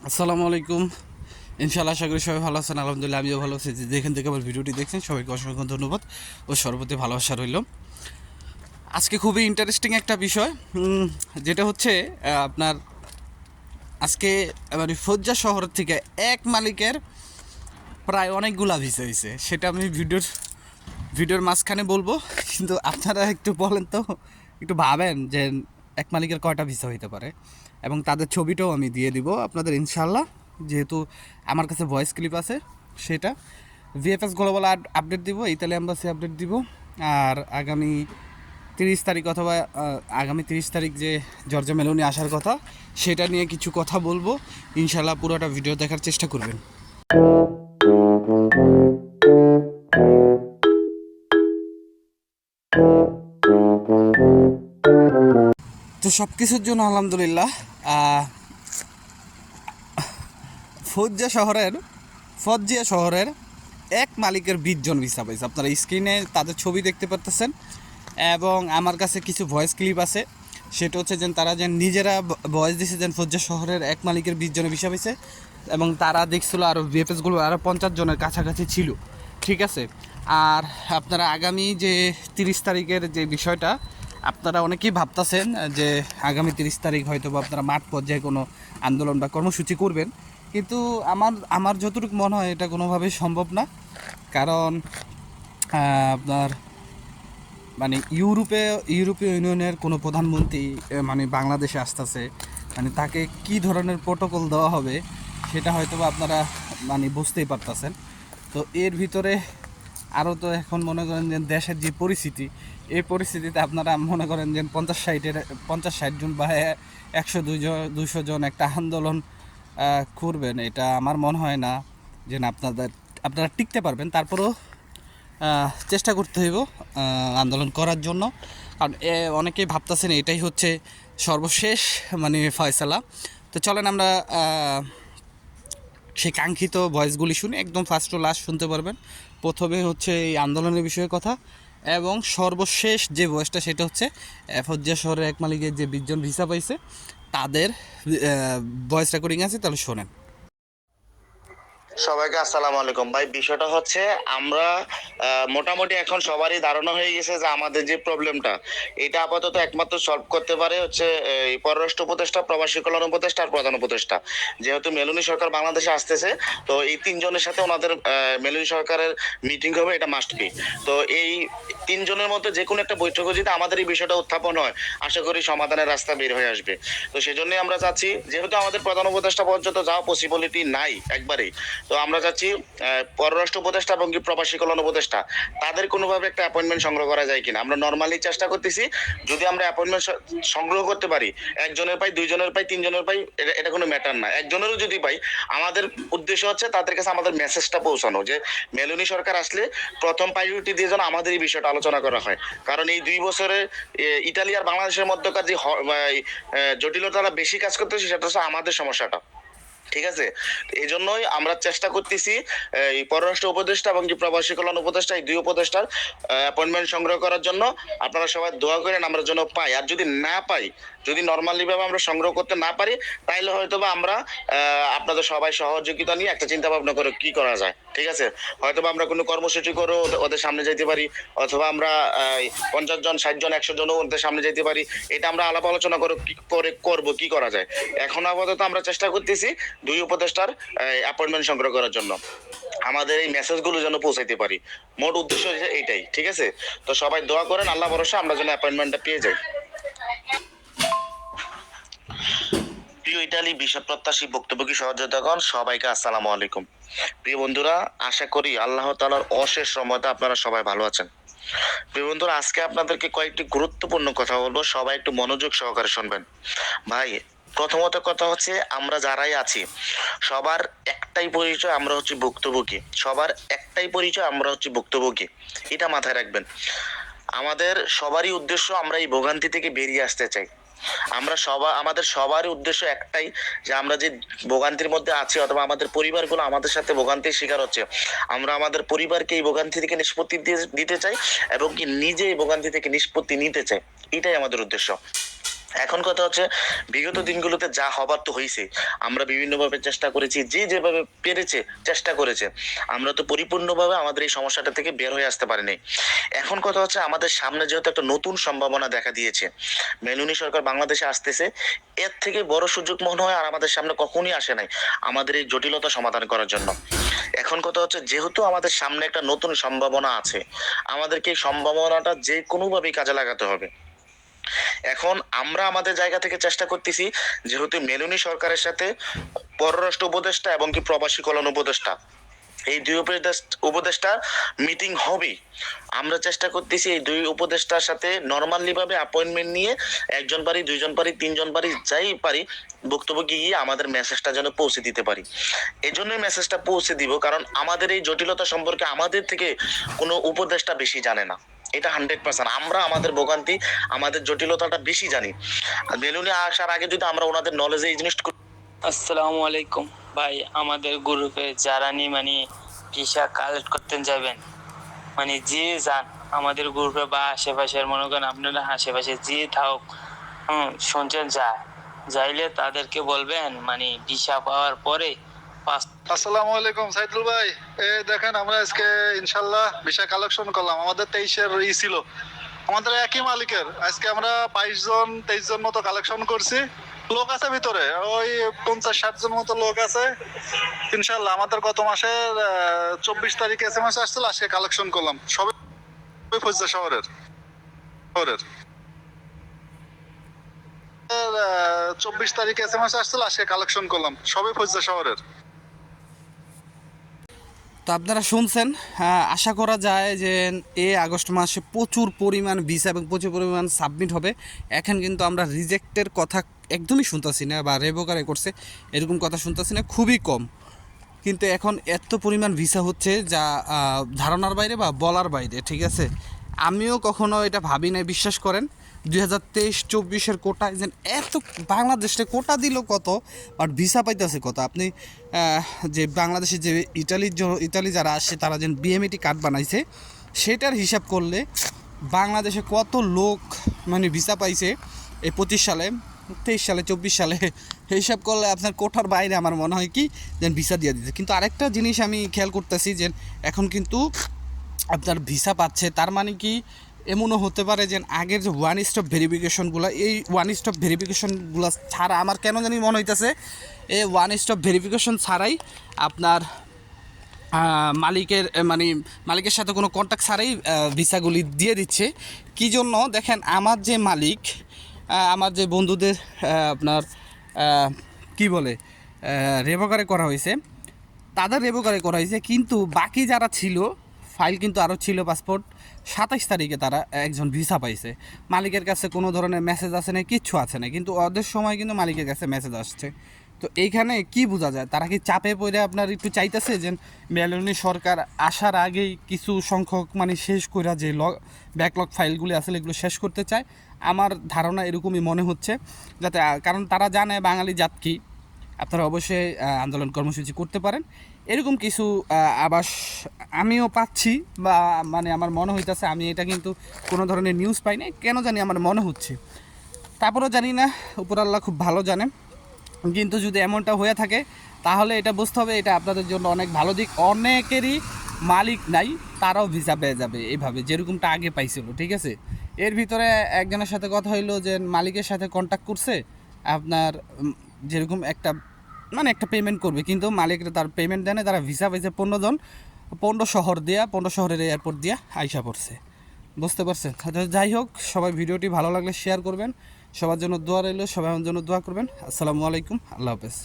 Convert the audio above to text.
আসসালামু আলাইকুম। ইনশাআল্লাহ আশা করি সবাই ভালো আছেন। আলহামদুলিল্লাহ আমিও ভালো আছি। যেখান থেকে আমার ভিডিওটি দেখছেন সবাইকে অসংখ্য ধন্যবাদ ও সর্বপ্রতি ভালোবাসা রইল। আজকে খুবই ইন্টারেস্টিং একটা বিষয়, যেটা হচ্ছে আপনার আজকে মানে ফজ্জা শহর থেকে এক মালিকের প্রায় অনেকগুলা ভিসা হয়েছে। সেটা আমি ভিডিওর মাঝখানে বলবো, কিন্তু আপনারা একটু বলেন তো, একটু ভাবেন যে এক মালিকের কয়টা ভিসা হইতে পারে, এবং তাদের ছবিটাও আমি দিয়ে দিব আপনাদের ইনশাল্লাহ। যেহেতু আমার কাছে ভয়েস ক্লিপ আছে, সেটা ভিএফএস গ্লোবাল আপডেট দিব, ইতালি এম্বাসি আপডেট দিব, আর আগামী 30 তারিখ অথবা আগামী 30 তারিখ যে জর্জা মেলোনি আসার কথা, সেটা নিয়ে কিছু কথা বলবো। ইনশাল্লাহ পুরোটা ভিডিও দেখার চেষ্টা করবেন। তো সব কিছুর জন্য আলহামদুলিল্লাহ। ফজ্জিয়া শহরের এক মালিকের 20 জন ভিসা পাইছে। আপনারা স্ক্রিনে তাদের ছবি দেখতে পারতেছেন, এবং আমার কাছে কিছু ভয়েস ক্লিপ আছে। সেটা হচ্ছে যে তারা যে নিজেরা ভয়েস দিচ্ছে যে ফজ্জিয়া শহরের এক মালিকের 20 জনের ভিসা পাইছে, এবং তারা দেখছিল আরও ভিএফএসগুলো আরও 50 জনের কাছাকাছি ছিল। ঠিক আছে। আর আপনারা আগামী যে 30 তারিখের যে বিষয়টা, আপনারা অনেকেই ভাবতেছেন যে আগামী 30 তারিখ হয়তো বা আপনারা মাঠ পর্যায়ে কোনো আন্দোলন বা কর্মসূচি করবেন, কিন্তু আমার যতটুকু মনে হয় এটা কোনোভাবেই সম্ভব না। কারণ আপনার মানে ইউরোপীয় ইউনিয়নের কোনো প্রধানমন্ত্রী মানে বাংলাদেশে আসতেছে, মানে তাকে কি ধরনের প্রোটোকল দেওয়া হবে সেটা হয়তো বা আপনারা মানে বুঝতেই পারতেছেন। তো এর ভিতরে আরও তো এখন মনে করেন যে দেশের যে পরিস্থিতি, এই পরিস্থিতিতে আপনারা মনে করেন যে 50-60 জন বা 100-200 জন একটা আন্দোলন করবেন, এটা আমার মনে হয় না যে আপনারা টিকতে পারবেন। তারপরেও চেষ্টা করতে হইব আন্দোলন করার জন্য। কারণ অনেকেই ভাবতেছেন এটাই হচ্ছে সর্বশেষ মানে ফয়সালা। তো চলেন আমরা সেই কাঙ্ক্ষিত ভয়েসগুলি শুনে একদম ফার্স্ট টু লাস্ট শুনতে পারবেন। প্রথমে হচ্ছে এই আন্দোলনের বিষয়ে কথা, এবং সর্বশেষ যে ভয়েসটা সেটা হচ্ছে ফজ্জিয়া শহরের এক মালিকের যে 20 জন ভিসা পাইছে তাদের ভয়েস রেকর্ডিং আছে, তাহলে শোনেন। সবাইকে আসসালামু আলাইকুম। ভাই, বিষয়টা হচ্ছে আমরা মোটামুটি এখন সবারই ধারণা হয়ে গেছে যে আমাদের যে প্রবলেমটা, এটা আপাতত একমাত্র সলভ করতে পারে হচ্ছে এই পররাষ্ট্র উপদেষ্টা, প্রবাসী কল্যাণ উপদেষ্টা আর প্রধান উপদেষ্টা। যেহেতু মেলুনি সরকার বাংলাদেশে আসতেছে, তো এই তিনজনের সাথে ওনাদের মেলুনি সরকারের মিটিং হবে, এটা মাস্ট বি। তো এই তিনজনের মধ্যে যে কোনো একটা বৈঠকে যদি আমাদের এই বিষয়টা উত্থাপন হয়, আশা করি সমাধানের রাস্তা বের হয়ে আসবে। তো সেজন্যই আমরা চাচ্ছি, যেহেতু আমাদের প্রধান উপদেষ্টা পর্যন্ত যাওয়া পসিবিলিটি নাই একবারেই, তো আমরা চাচ্ছি পররাষ্ট্র উপদেষ্টা এবং কি প্রবাসী কল্যাণ উপদেষ্টা, তাদের কোনোভাবে একটা অ্যাপয়েন্টমেন্ট সংগ্রহ করা যায় কিনা। আমরা নর্মালি চেষ্টা করতেছি, যদি আমরা অ্যাপয়েন্টমেন্ট সংগ্রহ করতে পারি, একজনের পাই, দুইজনের পাই, তিনজনের পাই, এটা কোনো ম্যাটার না, একজনেরও যদি পাই, আমাদের উদ্দেশ্য হচ্ছে তাদের কাছে আমাদের মেসেজটা পৌঁছানো যে মেলুনি সরকার আসলে প্রথম প্রায়োরিটি দিয়ে যেন আমাদের এই বিষয়টা আলোচনা করা হয়। কারণ এই 2 বছরে ইতালি আর বাংলাদেশের মধ্যকার যে জটিলতাটা বেশি কাজ করতেছে, সেটা হচ্ছে আমাদের সমস্যাটা। ঠিক আছে। এই জন্যই আমরা চেষ্টা করতেছি এই পররাষ্ট্র উপদেষ্টা এবং যে প্রবাসী কল্যাণ উপদেষ্টা, এই দুই উপদেষ্টার অ্যাপয়েন্টমেন্ট সংগ্রহ করার জন্য আপনারা সবাই দোয়া করেন আমরা যেন পাই। আর যদি না পাই, যদি নর্মালি ভাবে আমরা সংগ্রহ করতে না পারি, তাইলে হয়তো বা আমরা আপনাদের সবাই সহযোগিতা নিয়ে একটা চিন্তা ভাবনা করে কি করা যায়। ঠিক আছে। হয়তো বা আমরা কোনো কর্মসূচি করে ওদের সামনে যেতে পারি, অথবা আমরা 50 জন, 60 জন, 100 জনও ওদের সামনে যেতে পারি। এটা আমরা আলাপ আলোচনা করবো কি করা যায়। এখন আপাতত আমরা চেষ্টা করতেছি দুই উপদেষ্টার অ্যাপয়েন্টমেন্ট সংগ্রহ করার জন্য, আমাদের এই মেসেজগুলো যেন পৌঁছাইতে পারি। মোট উদ্দেশ্য এইটাই। ঠিক আছে। তো সবাই দোয়া করেন, আল্লাহ ভরসা আমরা যেন অ্যাপয়েন্টমেন্টটা পেয়ে যাই। প্রিয় ইটালি বিষয় প্রত্যাশী ভুক্তভোগী সহযোদ্ধাগণ, সবাইকে আসসালামু আলাইকুম। প্রিয় বন্ধুরা, আশা করি আল্লাহ তাআলার অশেষ রহমতে আপনারা সবাই ভালো আছেন। প্রিয় বন্ধুরা, আজকে আপনাদেরকে কয়েকটি গুরুত্বপূর্ণ কথা বলবো, সবাই একটু মনোযোগ সহকারে শুনবেন। ভাই, প্রথমত কথা হচ্ছে, আমরা যারাই আছি সবার একটাই পরিচয়, আমরা হচ্ছে ভুক্তভোগী। সবার একটাই পরিচয়, আমরা হচ্ছে ভুক্তভোগী। এটা মাথায় রাখবেন। আমাদের সবারই উদ্দেশ্য, আমরা এই ভোগান্তি থেকে বেরিয়ে আসতে চাই। আমাদের সবারই উদ্দেশ্য একটাই, যে আমরা যে ভোগান্তির মধ্যে আছি, অথবা আমাদের পরিবারগুলো আমাদের সাথে ভোগান্তির শিকার হচ্ছে, আমরা আমাদের পরিবারকে এই ভোগান্তি থেকে নিষ্পত্তি দিতে চাই, এবং কি নিজে এই ভোগান্তি থেকে নিষ্পত্তি নিতে চাই। এটাই আমাদের উদ্দেশ্য। এখন কথা হচ্ছে বিগত দিনগুলোতে যা হবার তো হয়েছে, আমরা বিভিন্নভাবে চেষ্টা করেছি, যে যেভাবে পেরেছে চেষ্টা করেছে, আমরা তো পরিপূর্ণভাবে আমাদের এই সমস্যাটা থেকে বের হয়ে আসতে পারিনি। এখন কথা হচ্ছে আমাদের সামনে যেহেতু একটা নতুন সম্ভাবনা দেখা দিয়েছে, মেলুনি সরকার বাংলাদেশে আসতেছে, এর থেকে বড় সুযোগ মনে হয় আর আমাদের সামনে কখনই আসে নাই আমাদের এই জটিলতা সমাধান করার জন্য। এখন কথা হচ্ছে যেহেতু আমাদের সামনে একটা নতুন সম্ভাবনা আছে, আমাদেরকে এই সম্ভাবনাটা যে কোনোভাবেই কাজে লাগাতে হবে। এখন আমরা আমাদের জায়গা থেকে চেষ্টা করতেছি, যেহেতু মেলুনি সরকারের সাথে পররাষ্ট্র উপদেষ্টা এবং কি প্রবাসী কল্যাণ উপদেষ্টা, এই দুই উপদেষ্টা মিটিং হবে, আমরা চেষ্টা করতেছি এই দুই উপদেষ্টার সাথে নর্মালি ভাবে অ্যাপয়েন্টমেন্ট নিয়ে একজন পারি, দুইজন পারি, তিনজন পারি, যাই পারি বক্তব্য গিয়ে আমাদের মেসেজটা যেন পৌঁছে দিতে পারি। এই জন্যই মেসেজটা পৌঁছে দিব, কারণ আমাদের এই জটিলতা সম্পর্কে আমাদের থেকে কোনো উপদেষ্টা বেশি জানে না। এটা 100%। আমরা আমাদের ভোগান্তি, আমাদের জটিলতাটা বেশি জানি। আর মেলুনি আসার আগে যদি আমরা ওনাদের নলেজে এই জিনিসটা আসসালামু আলাইকুম ভাই, আমাদের গ্রুপে যারা নি মানে ভিসা কালেক্ট করতে যাবেন, মানে যে যান আমাদের গ্রুপে বা আশেপাশের, মনে করেন আপনারা আশেপাশে যে থাকুক, শুনছেন, যাইলে তাদেরকে বলবেন মানে ভিসা পাওয়ার পরে আসসালামু আলাইকুম সাইদুল ভাই। দেখেন আমরা আজকে ইনশাল্লাহ ভিসা কালেকশন করলাম। আমাদের 23-এর ছিল, আমাদের একই মালিকের। আজকে আমরা 22-23 জন মতো কালেকশন করছি। লোক আছে ভিতরে ওই 50-60 জন মতো লোক আছে ইনশাল্লাহ। আমাদের গত মাসের 24 তারিখে SMS আসছিল, আজকে কালেকশন করলাম সবাই ফজদা শহরের শহরের 24 তারিখে SMS আসছিল, আজকে কালেকশন করলাম সবাই ফজদা শহরের। তো আপনারা শুনছেন, আশা করা যায় যে আগস্ট মাসে প্রচুর পরিমাণ ভিসা এবং প্রচুর পরিমাণ সাবমিট হবে। এখন কিন্তু আমরা রিজেক্টের কথা একদমই শুনতেছি না, বা রেভোকারে করছে এরকম কথা শুনতেছি না, খুবই কম। কিন্তু এখন এত পরিমাণ ভিসা হচ্ছে যা ধারণার বাইরে বা বলার বাইরে, ঠিক আছে। আমিও কখনো এটা ভাবি নাই, বিশ্বাস করেন। 2023-24-এর কোটায় যেন এত বাংলাদেশে কোটা দিল কত, বাট ভিসা পাইতেছে কত। আপনি যে বাংলাদেশে যে ইটালি যারা আসে তারা যেন বিএমইটি কার্ড বানাইছে, সেটার হিসাব করলে বাংলাদেশে কত লোক মানে ভিসা পাইছে এই 25 সালে, 23 সালে, 24 সালে, হিসাব করলে আপনার কোঠার বাইরে আমার মনে হয় কি যেন ভিসা দিয়ে দিতে। কিন্তু আরেকটা জিনিস আমি খেয়াল করতেছি যে এখন কিন্তু আপনার ভিসা পাচ্ছে, তার মানে কি এমনও হতে পারে যে আগের যে ওয়ান স্টপ ভেরিফিকেশনগুলো, এই ওয়ান স্টপ ভেরিফিকেশনগুলো ছাড়া আমার কেন জানি মনে হইতেছে এই ওয়ান স্টপ ভেরিফিকেশন ছাড়াই আপনার মালিকের সাথে কোনো কন্ট্যাক্ট ছাড়াই ভিসাগুলি দিয়ে দিচ্ছে। কী জন্য দেখেন, আমার যে মালিক, আমার যে বন্ধুদের আপনার কি বলে রেভোকারে করা হয়েছে, তাদের রেভোকারে করা হয়েছে, কিন্তু বাকি যারা ছিল ফাইল কিন্তু আরও ছিল পাসপোর্ট, 27 তারিখে তারা একজন ভিসা পাইছে। মালিকের কাছে কোনো ধরনের মেসেজ আসে না, কিচ্ছু আছে না, কিন্তু ওদের সময় কিন্তু মালিকের কাছে মেসেজ আসছে। তো এইখানে কি বোঝা যায়, তারা কি চাপে পড়ে আপনার একটু চাইতেছে যে মেলনি সরকার আসার আগেই কিছু সংখ্যক মানে শেষ করে যে ব্যাকলগ ফাইলগুলি আসলে এগুলো শেষ করতে চায়। আমার ধারণা এরকমই মনে হচ্ছে, যাতে কারণ তারা জানে বাঙালি জাত কি। আপনারা অবশ্যই আন্দোলন কর্মসূচি করতে পারেন, এরকম কিছু আবাস আমিও পাচ্ছি, বা মানে আমার মনে হইতেছে। আমি এটা কিন্তু কোনো ধরনের নিউজ পাই না, কেন জানি আমার মনে হচ্ছে। তারপরেও জানি না, উপরাল্লাহ খুব ভালো জানে। কিন্তু যদি এমনটা হয়ে থাকে তাহলে এটা বুঝতে হবে এটা আপনাদের জন্য অনেক ভালো দিক। অনেকেরই মালিক নাই, তারাও ভিসা পেয়ে যাবে এইভাবে, যেরকমটা আগে পাইছিল, ঠিক আছে। এর ভিতরে একজনের সাথে কথা হইলো যে মালিকের সাথে কন্ট্যাক্ট করছে, আপনার যেরকম একটা মানে একটা পেমেন্ট করবে, কিন্তু মালিকরা তার পেমেন্ট দেয় না, তারা ভিসা পাইছে 15 জন, 15 শহর দিয়া, 15 শহরের এয়ারপোর্ট দিয়া আইসা পড়ছে, বুঝতে পারছেন। যাই হোক, সবাই ভিডিওটি ভালো লাগলে শেয়ার করবেন, সবার জন্য দোয়া রইল, সবাই আমার জন্য দোয়া করবেন। আসসালামু আলাইকুম, আল্লাহ হাফেজ।